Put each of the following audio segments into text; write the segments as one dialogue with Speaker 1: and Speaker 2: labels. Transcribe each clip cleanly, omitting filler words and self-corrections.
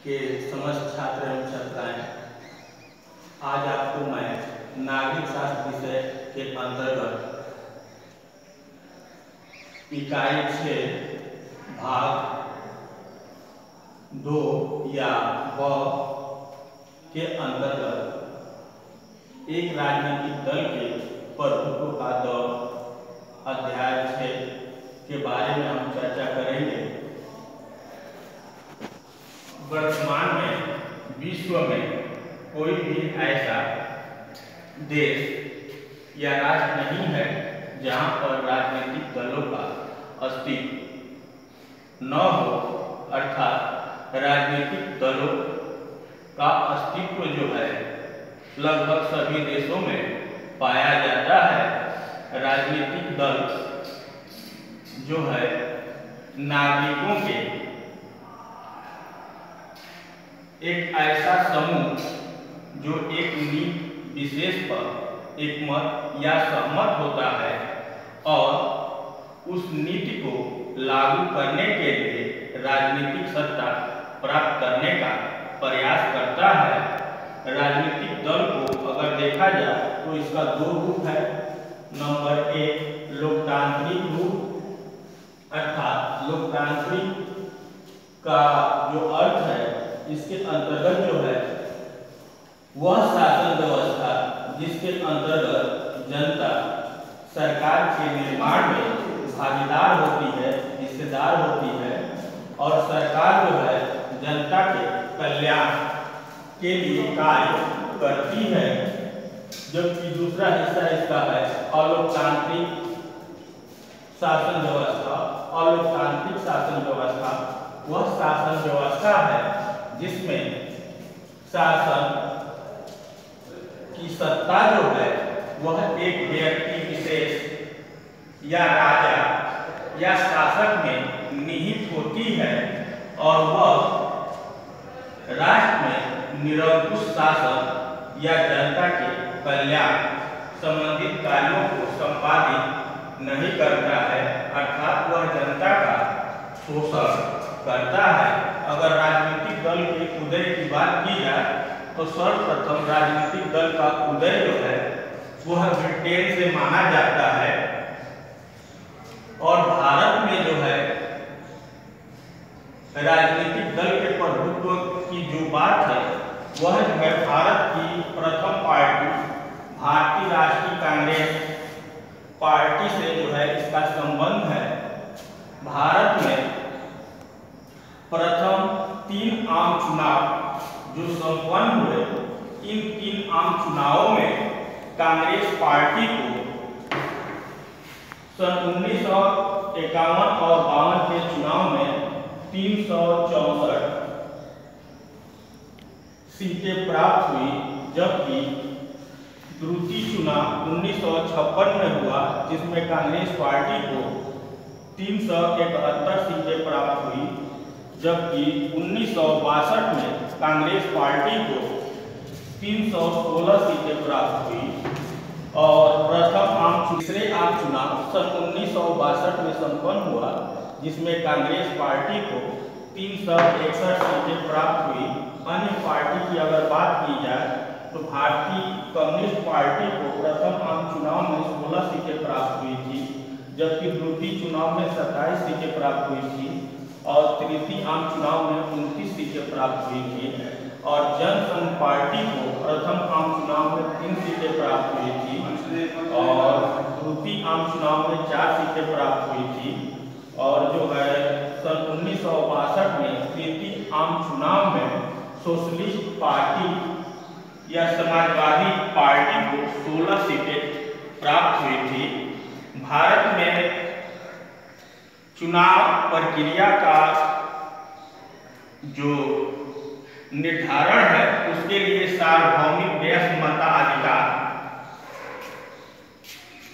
Speaker 1: के समस्त छात्र एवं छात्राएं, आज आपको मैं नागरिक शास्त्र विषय के अंतर्गत इकाई 6 भाग 2 या ब के अंतर्गत एक राजनीतिक दल के प्रभुत्व का दौर अध्याय 6 के बारे में हम चर्चा करेंगे। वर्तमान में विश्व में कोई भी ऐसा देश या राष्ट्र नहीं है जहां पर राजनीतिक दलों का अस्तित्व न हो, अर्थात राजनीतिक दलों का अस्तित्व जो है लगभग सभी देशों में पाया जाता है। राजनीतिक दल जो है नागरिकों के एक ऐसा समूह जो एक नीति विशेष पर एकमत या सहमत होता है और उस नीति को लागू करने के लिए राजनीतिक सत्ता प्राप्त करने का प्रयास करता है। राजनीतिक दल को अगर देखा जाए तो इसका दो रूप है। नंबर 1 लोकतांत्रिक रूप, अर्थात लोकतांत्रिक का जो अर्थ है इसके अंतर्गत जो है वह शासन व्यवस्था जिसके अंतर्गत जनता सरकार के निर्माण में भागीदार होती है, हिस्सेदार होती है और सरकार जो है जनता के कल्याण के लिए कार्य करती है। जबकि दूसरा हिस्सा इसका है अलोकतांत्रिक शासन व्यवस्था। अलोकतांत्रिक शासन व्यवस्था वह शासन व्यवस्था है जिसमें शासन की सत्ता जो है वह एक व्यक्ति विशेष या राजा या शासक में निहित होती है और वह राष्ट्र में निरंकुश शासन या जनता के कल्याण संबंधित कार्यों को संपादित नहीं करता है, अर्थात वह जनता का शोषण करता है। अगर राजनीतिक दल के उदय की बात की जाए तो सर्वप्रथम राजनीतिक दल का उदय जो है वह ब्रिटेन से माना जाता है और भारत में जो है राजनीतिक दल के प्रभुत्व की जो बात है वह जो है भारत की प्रथम पार्टी भारतीय राष्ट्रीय कांग्रेस पार्टी से जो है इसका संबंध है। भारत में प्रथम 3 आम चुनाव जो संपन्न हुए, इन 3 आम चुनावों में कांग्रेस पार्टी को सन 1951 और 52 के चुनाव में 364 सीटें प्राप्त हुई, जबकि द्वितीय चुनाव 1956 में हुआ जिसमें कांग्रेस पार्टी को 371 सीटें प्राप्त हुई, जबकि 1962 में कांग्रेस पार्टी को 316 सीटें प्राप्त हुई और तीसरे आम चुनाव सन 1962 में संपन्न हुआ जिसमें कांग्रेस पार्टी को 361 सीटें प्राप्त हुई। अन्य पार्टी की अगर बात की जाए तो भारतीय कम्युनिस्ट पार्टी को प्रथम आम चुनाव में 16 सीटें प्राप्त हुई थी, जबकि द्वितीय चुनाव में 27 सीटें प्राप्त हुई थी और तृतीय आम चुनाव में 29 सीटें प्राप्त हुई थी और जनसंघ पार्टी को प्रथम आम चुनाव में 3 सीटें प्राप्त हुई थी और द्वितीय आम चुनाव में 4 सीटें प्राप्त हुई थी और जो है सन 1962 में तृतीय आम चुनाव में सोशलिस्ट पार्टी या समाजवादी पार्टी को 16 सीटें प्राप्त हुई थी। भारत में चुनाव प्रक्रिया का जो निर्धारण है उसके लिए सार्वभौमिक वयस्क मताधिकार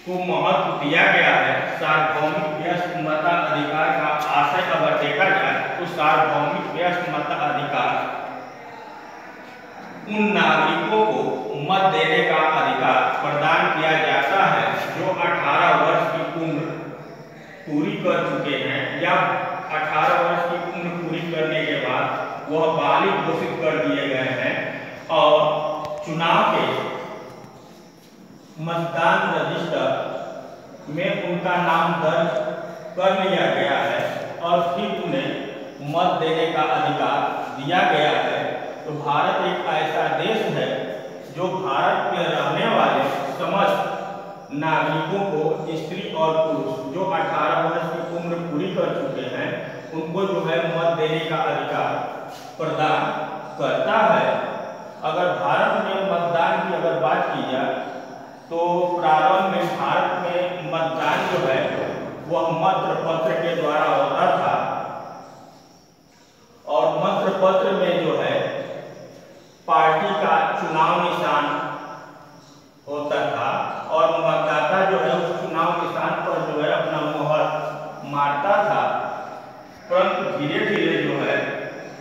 Speaker 1: को महत्व दिया गया है। सार्वभौमिक वयस्क मताधिकार का आशय अगर देखा जाए तो सार्वभौमिक वयस्क मताधिकार उन नागरिकों को मत देने का अधिकार प्रदान किया जाता है जो 18 वर्ष की उम्र पूरी कर चुके हैं या 18 वर्ष की उम्र पूरी करने के बाद वह बालिग घोषित कर दिए गए हैं और चुनाव के मतदान रजिस्टर में उनका नाम दर्ज कर लिया गया है और फिर उन्हें मत देने का अधिकार दिया गया है। तो भारत एक ऐसा देश है जो भारत में रहने वाले समस्त नागरिकों को, स्त्री और पुरुष जो 18 वर्ष की उम्र पूरी कर चुके हैं, उनको जो है मत देने का अधिकार प्रदान करता है। अगर भारत में मतदान की अगर बात की जाए तो प्रारंभ में भारत में मतदान जो है वह मत पत्र के द्वारा होता था और मत पत्र में जो है पार्टी का चुनाव निशान होता था और मतदाता जो है उस चुनाव निशान पर जो है अपना मोहर मारता था। परंतु धीरे धीरे जो है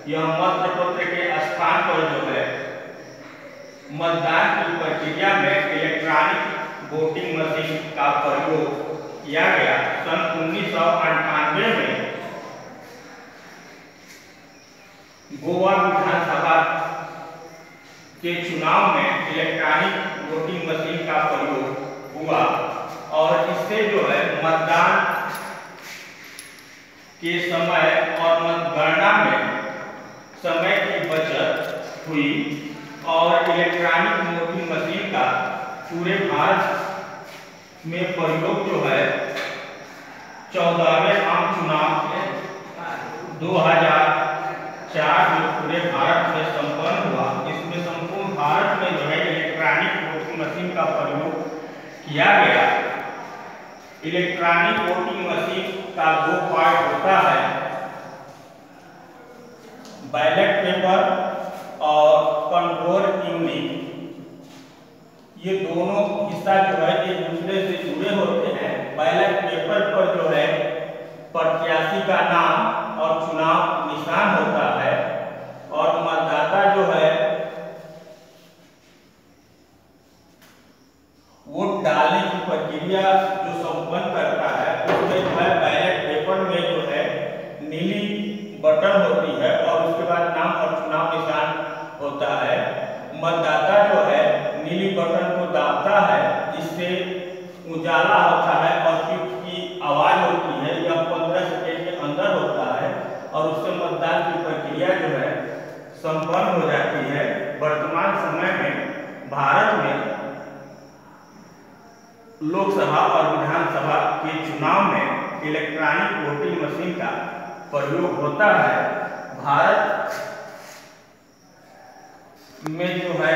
Speaker 1: यह मत पत्र के स्थान पर जो है मतदान की प्रक्रिया में इलेक्ट्रॉनिक वोटिंग मशीन का प्रयोग किया गया। सन 1998 में गोवा विधानसभा के चुनाव में इलेक्ट्रॉनिक वोटिंग मशीन का प्रयोग हुआ और इससे जो है मतदान के समय और मतगणना में समय की बचत हुई और इलेक्ट्रॉनिक वोटिंग मशीन का पूरे भारत में प्रयोग जो है 14वें आम चुनाव 2004 में पूरे भारत में संपन्न हुआ। इसमें संपूर्ण भारत में जो है इलेक्ट्रॉनिक वोटिंग मशीन का प्रयोग किया गया। इलेक्ट्रॉनिक वोटिंग मशीन का 2 पार्ट होता है, बैलेट पेपर और कंट्रोल यूनिट। ये दोनों हिस्सा जो है एक दूसरे से जुड़े होते हैं। बैलेट पेपर पर जो है प्रत्याशी का नाम और चुनाव निशान होता है और मतदाता जो है वोट डालने की प्रक्रिया जो संपन्न करता है उसमें जो है बैलेट पेपर में जो है नीली बटन होती है और उसके बाद नाम और चुनाव निशान होता है। मतदाता जो है नीली बटन को दाबता है जिससे उजाला होता है और फिर की आवाज होती है। यह 15 सेकंड के अंदर होता है और उससे मतदान की प्रक्रिया जो है संपन्न हो जाती है। वर्तमान समय में भारत में लोकसभा और विधानसभा के चुनाव में इलेक्ट्रॉनिक वोटिंग मशीन का प्रयोग होता है। भारत में जो है